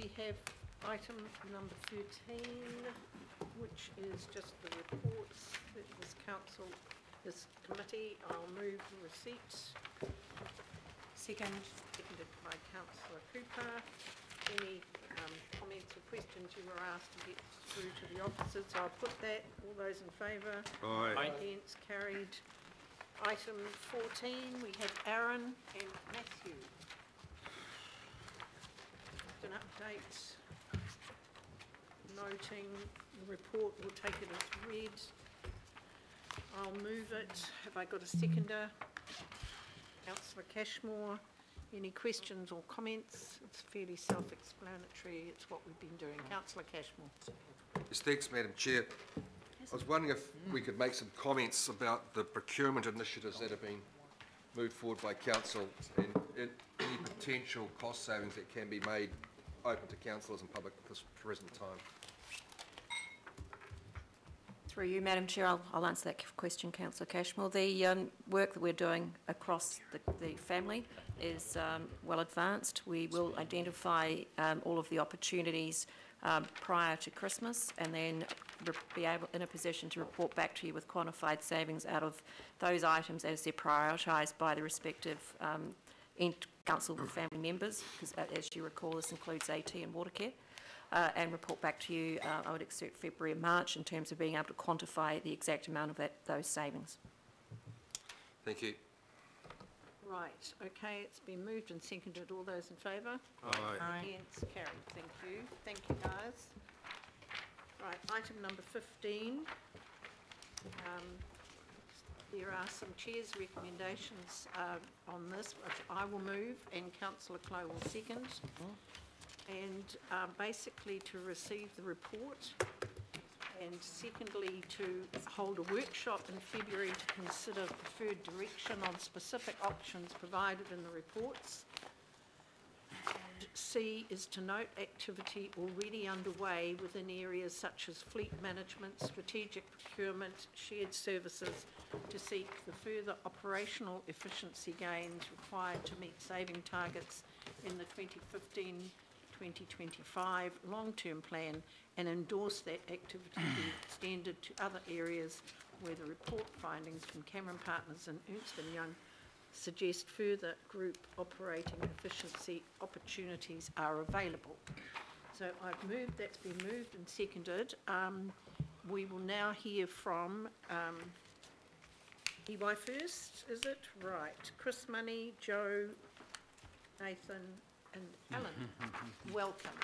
we have item number 13, which is just the reports that this committee. I'll move the receipts. Seconded by Councillor Cooper. Any comments or questions you were asked to get through to the officers? I'll put that. All those in favour? Aye. Against? Carried. Item 14, we have Aaron and Matthew. Just an update. Noting the report, we'll take it as read. I'll move it. Have I got a seconder? Councillor Cashmore. Any questions or comments? It's fairly self-explanatory. It's what we've been doing. Councillor Cashmore. Yes, thanks, Madam Chair. I was wondering if we could make some comments about the procurement initiatives that have been moved forward by Council and any potential cost savings that can be made open to councillors and public at this present time. Through you, Madam Chair, I'll answer that question, Councillor Cashmore. The work that we're doing across the family is well advanced. We will identify all of the opportunities prior to Christmas and then be able in a position to report back to you with quantified savings out of those items as they're prioritised by the respective council family members, because as you recall this includes AT and water care. And report back to you, I would expect February and March in terms of being able to quantify the exact amount of those savings. Thank you. Right, okay, it's been moved and seconded. All those in favour? Aye. Against? Carried. Thank you. Thank you, guys. Right, item number 15. There are some Chair's recommendations on this, which I will move and Councillor Clow will second. And basically to receive the report, and secondly to hold a workshop in February to consider preferred direction on specific options provided in the reports. And C is to note activity already underway within areas such as fleet management, strategic procurement, shared services to seek the further operational efficiency gains required to meet saving targets in the 2015-2025 long-term plan, and endorse that activity be extended to other areas where the report findings from Cameron Partners and Ernst & Young suggest further group operating efficiency opportunities are available. So I've moved, that's been moved and seconded. We will now hear from EY first, is it? Right. Chris Money, Joe, Nathan and Alan. Welcome.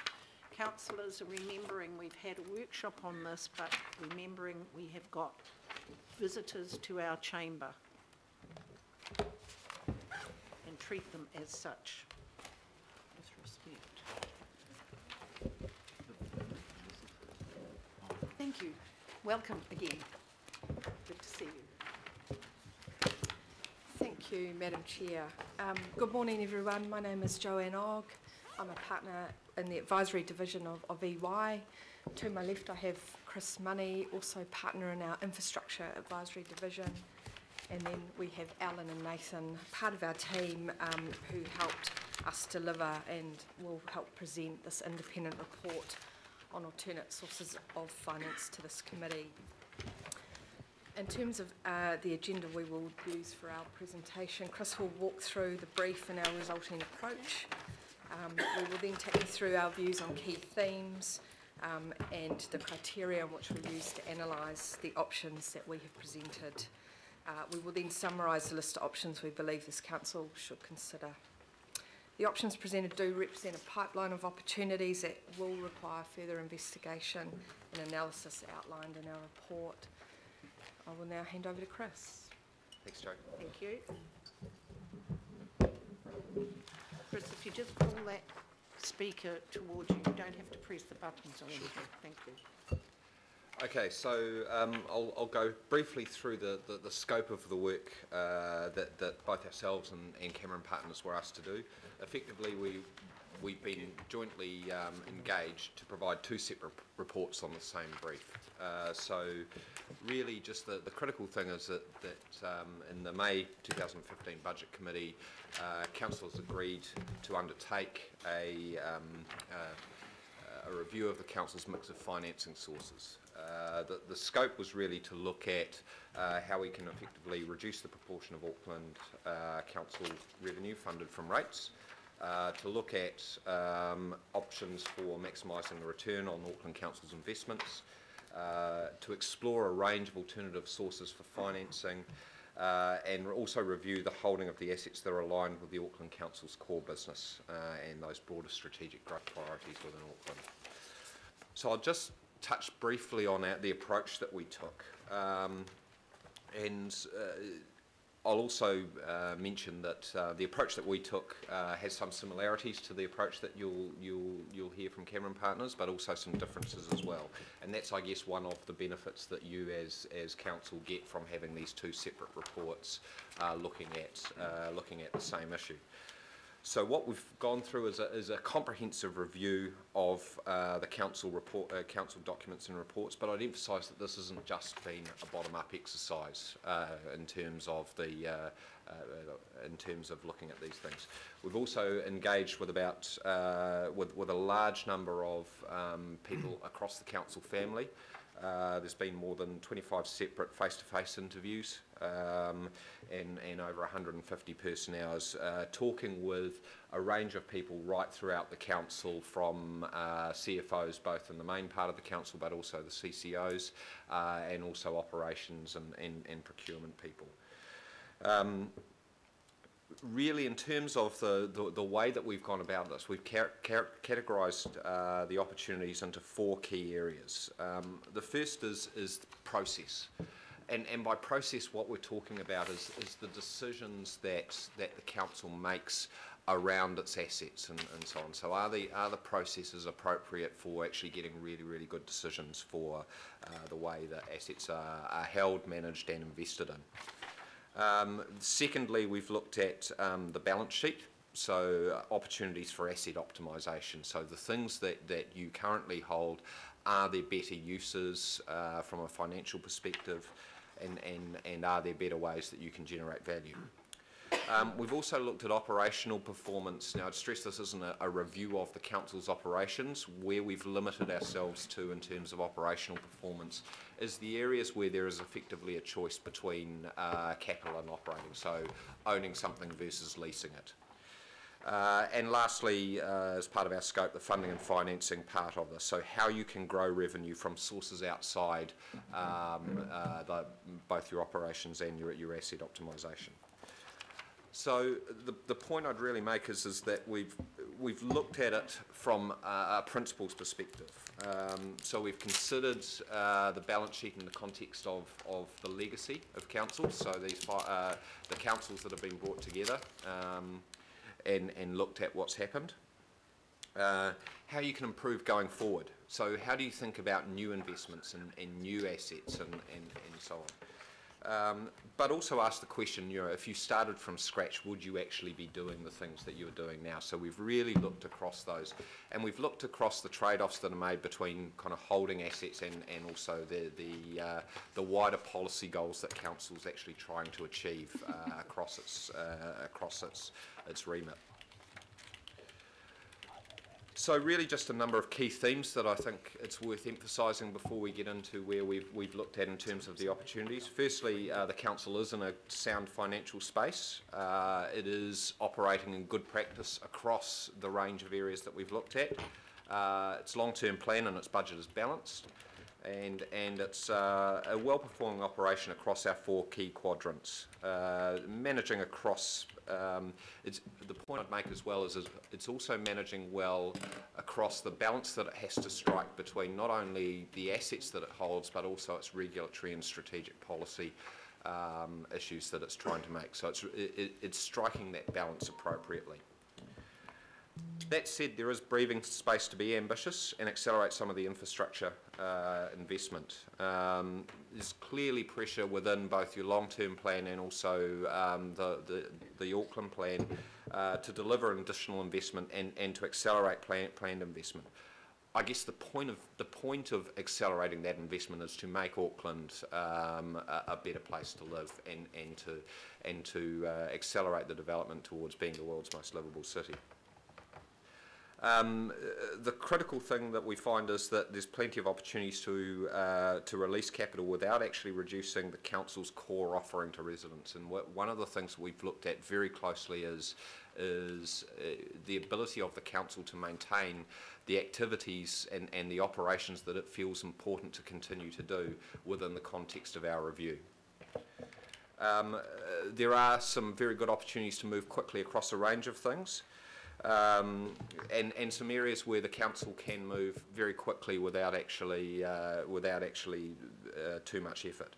Councillors are remembering we've had a workshop on this, but remembering we have got visitors to our chamber and treat them as such with respect. Thank you. Welcome again. Good to see you. Thank you, Madam Chair. Good morning, everyone. My name is Joanne Ogg. I'm a partner in the advisory division of EY. To my left, I have Chris Money, also partner in our infrastructure advisory division. And then we have Alan and Nathan, part of our team who helped us deliver and will help present this independent report on alternate sources of finance to this committee. In terms of the agenda we will use for our presentation, Chris will walk through the brief and our resulting approach. We will then take you through our views on key themes and the criteria in which we use to analyse the options that we have presented. We will then summarise the list of options we believe this council should consider. The options presented do represent a pipeline of opportunities that will require further investigation and analysis outlined in our report. I will now hand over to Chris. Thanks, Joe. Thank you. Chris, if you just pull that speaker towards you, you don't have to press the buttons or anything. Thank you. Okay, so I'll go briefly through the scope of the work that both ourselves and Cameron Partners were asked to do. Effectively, we've been jointly engaged to provide two separate reports on the same brief. So really just the critical thing is that in the May 2015 Budget Committee, councillors agreed to undertake a review of the council's mix of financing sources. The scope was really to look at how we can effectively reduce the proportion of Auckland council revenue funded from rates, to look at options for maximising the return on Auckland Council's investments, to explore a range of alternative sources for financing, and also review the holding of the assets that are aligned with the Auckland Council's core business and those broader strategic growth priorities within Auckland. So I'll just touch briefly on the approach that we took, and I'll also mention that the approach that we took has some similarities to the approach that you'll hear from Cameron Partners, but also some differences as well. And that's, I guess, one of the benefits that you as council get from having these two separate reports looking at the same issue. So what we've gone through is a comprehensive review of the council documents and reports, but I'd emphasise that this hasn't just been a bottom-up exercise in terms of looking at these things. We've also engaged with with a large number of people across the council family. There's been more than 25 separate face-to-face interviews and over 150 person hours talking with a range of people right throughout the council, from CFOs both in the main part of the council but also the CCOs and also operations and procurement people. Really, in terms of the way that we've gone about this, we've categorised the opportunities into 4 key areas. The first is process. And by process, what we're talking about is the decisions that the council makes around its assets and so on. So are the processes appropriate for actually getting really, really good decisions for the way that assets are held, managed and invested in? Secondly, we've looked at the balance sheet, so opportunities for asset optimisation. So the things that you currently hold, are there better uses from a financial perspective, and are there better ways that you can generate value? We've also looked at operational performance. Now, I'd stress this isn't a review of the council's operations. Where we've limited ourselves to in terms of operational performance is the areas where there is effectively a choice between capital and operating, so owning something versus leasing it. And lastly, as part of our scope, the funding and financing part of this, so how you can grow revenue from sources outside both your operations and your asset optimisation. So the point I'd really make is that we've looked at it from a principles perspective. So we've considered the balance sheet in the context of the legacy of councils, so the councils that have been brought together, and looked at what's happened. How you can improve going forward. So how do you think about new investments and new assets and so on? But also ask the question, if you started from scratch, would you actually be doing the things that you're doing now? So we've really looked across those, and we've looked across the trade-offs that are made between kind of holding assets and also the wider policy goals that council's actually trying to achieve across its remit. So really just a number of key themes that I think it's worth emphasising before we get into where we've looked at in terms of the opportunities. Firstly, the council is in a sound financial space. It is operating in good practice across the range of areas that we've looked at. Its long-term plan and its budget is balanced, and it's a well-performing operation across our 4 key quadrants. Managing across, the point I'd make as well is it's also managing well across the balance that it has to strike between not only the assets that it holds, but also its regulatory and strategic policy issues that it's trying to make. So it's striking that balance appropriately. That said, there is breathing space to be ambitious and accelerate some of the infrastructure investment. There's clearly pressure within both your long-term plan and also the Auckland plan to deliver additional investment and to accelerate planned investment. I guess the point of accelerating that investment is to make Auckland a better place to live and to accelerate the development towards being the world's most livable city. The critical thing that we find is that there's plenty of opportunities to release capital without actually reducing the council's core offering to residents. And one of the things we've looked at very closely is the ability of the council to maintain the activities and the operations that it feels important to continue to do within the context of our review. There are some very good opportunities to move quickly across a range of things. And some areas where the council can move very quickly without actually too much effort.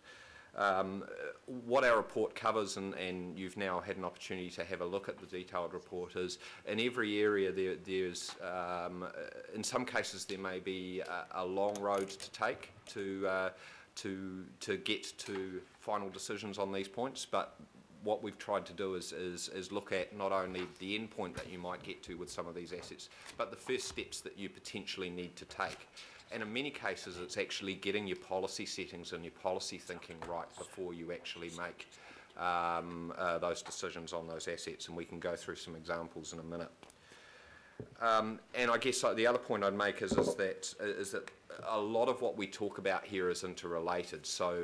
What our report covers, and you've now had an opportunity to have a look at the detailed report, is in every area there's in some cases there may be a long road to take to get to final decisions on these points, but what we've tried to do is look at not only the end point that you might get to with some of these assets, but the first steps that you potentially need to take. And in many cases, it's actually getting your policy settings and your policy thinking right before you actually make those decisions on those assets. And we can go through some examples in a minute. And I guess the other point I'd make is that a lot of what we talk about here is interrelated. So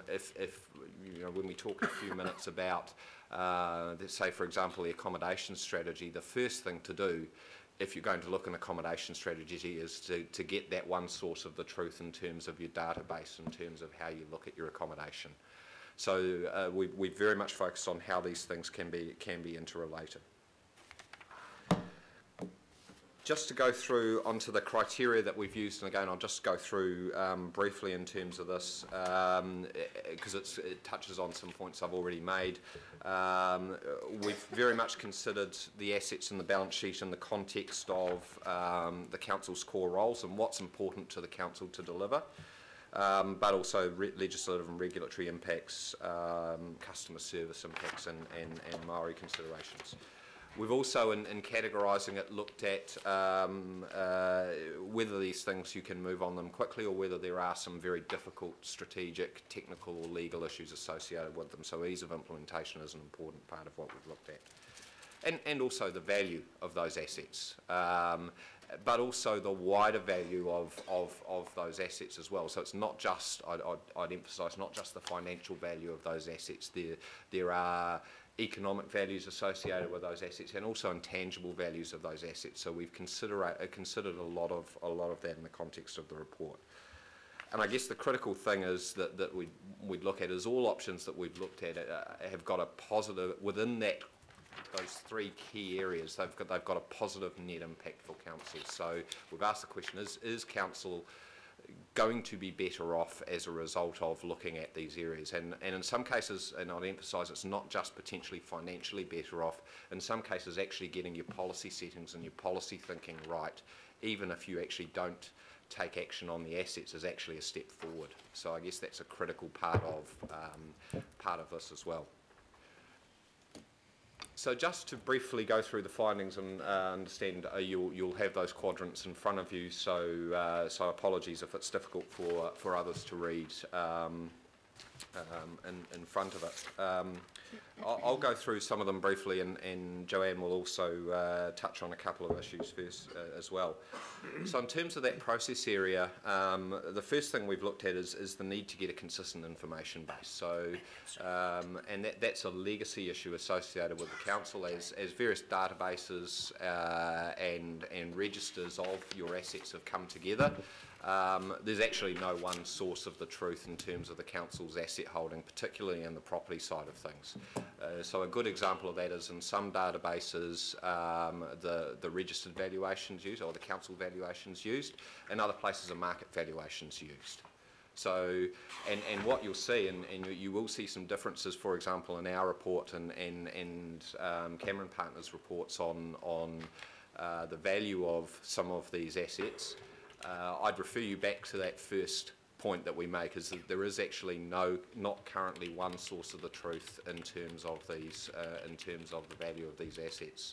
if you know, when we talk in a few minutes about, say for example, the accommodation strategy, the first thing to do if you're going to look at an accommodation strategy is to get that one source of the truth in terms of your database, in terms of how you look at your accommodation. So we very much focus on how these things can be interrelated. Just to go through onto the criteria that we've used, and again I'll just go through briefly in terms of this because it touches on some points I've already made. We've very much considered the assets in the balance sheet in the context of the council's core roles and what's important to the council to deliver, but also legislative and regulatory impacts, customer service impacts and Māori considerations. We've also, in categorising it, looked at whether these things you can move on them quickly or whether there are some very difficult strategic, technical or legal issues associated with them. So ease of implementation is an important part of what we've looked at. And also the value of those assets, but also the wider value of those assets as well. So it's not just, I'd emphasise, not just the financial value of those assets. There are economic values associated with those assets and also intangible values of those assets. So we've considered a lot of that in the context of the report. And I guess the critical thing is that we'd look at is all options that we've looked at have got a positive within those three key areas. They've got a positive net impact for council. So we've asked the question: is council going to be better off as a result of looking at these areas? And in some cases, and I'd emphasise, it's not just potentially financially better off, in some cases actually getting your policy settings and your policy thinking right, even if you actually don't take action on the assets, is actually a step forward. So I guess that's a critical part of this as well. So just to briefly go through the findings and understand, you'll have those quadrants in front of you, so so apologies if it's difficult for others to read in front of it. I'll go through some of them briefly, and Joanne will also touch on a couple of issues first as well. So in terms of that process area, the first thing we've looked at is the need to get a consistent information base. So, and that's a legacy issue associated with the council, as various databases and registers of your assets have come together. There's actually no one source of the truth in terms of the council's asset holding, particularly in the property side of things. So a good example of that is in some databases the registered valuations used, or the council valuations used, and other places are market valuations used. So, and what you'll see, and you will see some differences, for example, in our report and Cameron Partners reports on the value of some of these assets. I'd refer you back to that first point that we make, is that there is actually not currently one source of the truth in terms of these, in terms of the value of these assets.